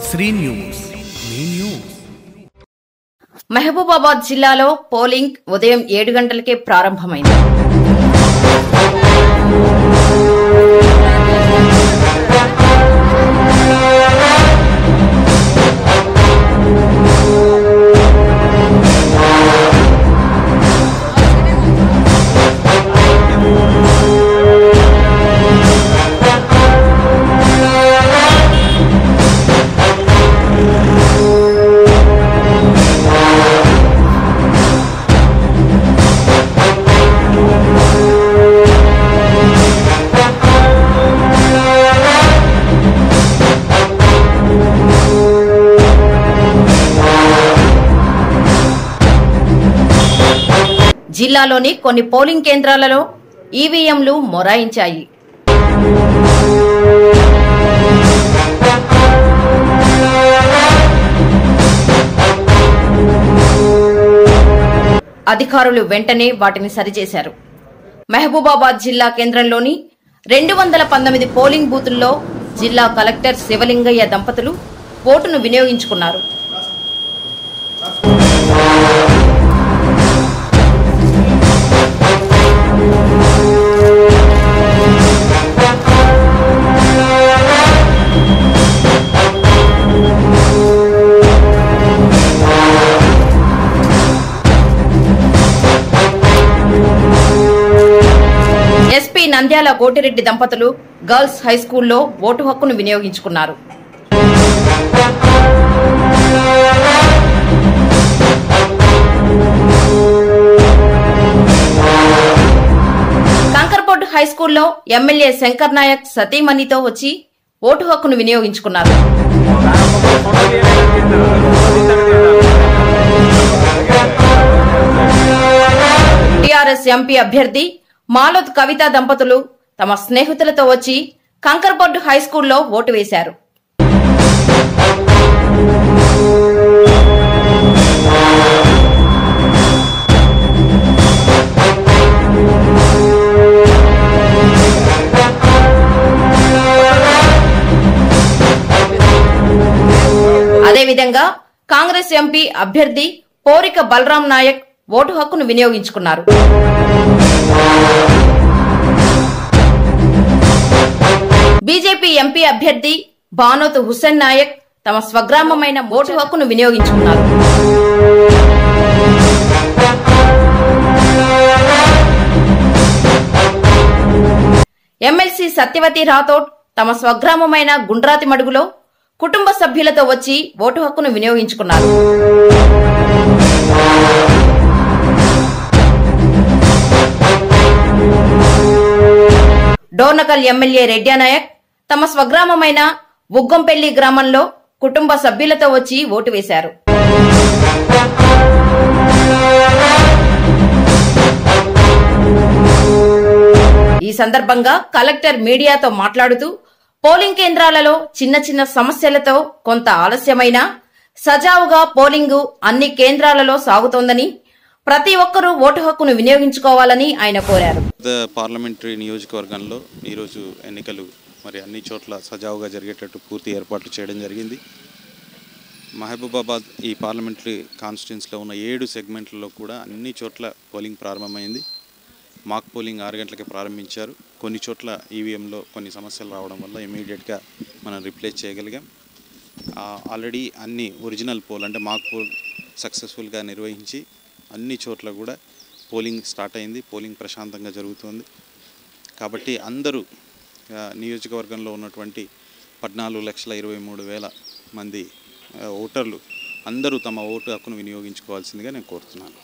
Shri news మీ news. Mahabubabad జిల్లాలో polling ఉదయం 7 గంటలకే ప్రారంభమైంది. జిల్లాలోని కొన్ని పోలింగ్ కేంద్రాలలో ఈవీఎంలు మొరాయించాయి. అధికారులు వెంటనే వాటిని సరిచేశారు. మహబూబాబాద్ జిల్లా కేంద్రంలోని 219 పోలింగ్ బూతుల్లో జిల్లా కలెక్టర్ శివలింగయ్య దంపతులు ఓటును వినియోగించుకున్నారు. ఎస్పీ నంద్యాల కోటిరెడ్డి దంపతులు గర్ల్స్ హైస్కూల్లో ఓటు హక్కును వినియోగించుకున్నారు. కంకర్పొడ్ హైస్కూల్లో ఎమ్మెల్యే శంకర్ నాయక్ సతీమణితో వచ్చి ఓటు హక్కును వినియోగించుకున్నారు. టీఆర్ఎస్ ఎంపీ అభ్యర్థి మాలోద్ కవిత దంపతులు తమ స్నేహితులతో వచ్చి కంకర్పొడ్ హైస్కూల్లో ఓటు వేశారు. అదేవిధంగా కాంగ్రెస్ ఎంపీ అభ్యర్థి పోరిక బలరాం నాయక్ ఓటు హక్కును వినియోగించుకున్నారు. బీజేపీ ఎంపీ అభ్యర్థి బానోత్ హుస్సేన్ నాయక్ తమ స్వగ్రామమైన ఓటు హక్కును వినియోగించుకున్నారు. ఎమ్మెల్సీ సత్యవతి రాథోడ్ తమ స్వగ్రామమైన గుండ్రాతి మడుగులో కుటుంబ సభ్యులతో వచ్చి ఓటు హక్కును వినియోగించుకున్నారు. డోర్నకల్ ఎమ్మెల్యే రెడ్డి నాయక్ తమ స్వగ్రామమైన బుగ్గంపల్లి గ్రామంలో కుటుంబ సభ్యులతో వచ్చి ఓటు వేశారు. ఈ సందర్భంగా కలెక్టర్ మీడియాతో మాట్లాడుతూ పోలింగ్ కేంద్రాలలో చిన్న చిన్న సమస్యలతో కొంత ఆలస్యమైనా సజావుగా పోలింగు అన్ని కేంద్రాలలో సాగుతోందని, ప్రతి ఒక్కరూ ఓటు హక్కును వినియోగించుకోవాలని ఆయన కోరారు. పార్లమెంటరీ నియోజకవర్గంలో ఈరోజు ఎన్నికలు అన్ని చోట్ల సజావుగా జరిగేటట్టు పూర్తి ఏర్పాట్లు చేయడం జరిగింది. మహబూబాబాద్ ఈ పార్లమెంటరీ కాన్స్టిట్యున్సీలో ఉన్న 7 సెగ్మెంట్లలో కూడా అన్ని చోట్ల పోలింగ్ ప్రారంభమైంది. మాక్ పోలింగ్ 6 గంటలకే ప్రారంభించారు. కొన్ని చోట్ల ఈవీఎంలో కొన్ని సమస్యలు రావడం వల్ల ఇమీడియట్గా మనం రిప్లేస్ చేయగలిగాం. ఆల్రెడీ అన్ని ఒరిజినల్ పోల్ అంటే మాక్ పోల్ సక్సెస్ఫుల్గా నిర్వహించి అన్ని చోట్ల కూడా పోలింగ్ స్టార్ట్ అయింది. పోలింగ్ ప్రశాంతంగా జరుగుతుంది. కాబట్టి అందరూ నియోజకవర్గంలో ఉన్నటువంటి 14,23,000 మంది ఓటర్లు అందరూ తమ ఓటు హక్కును వినియోగించుకోవాల్సిందిగా నేను కోరుతున్నాను.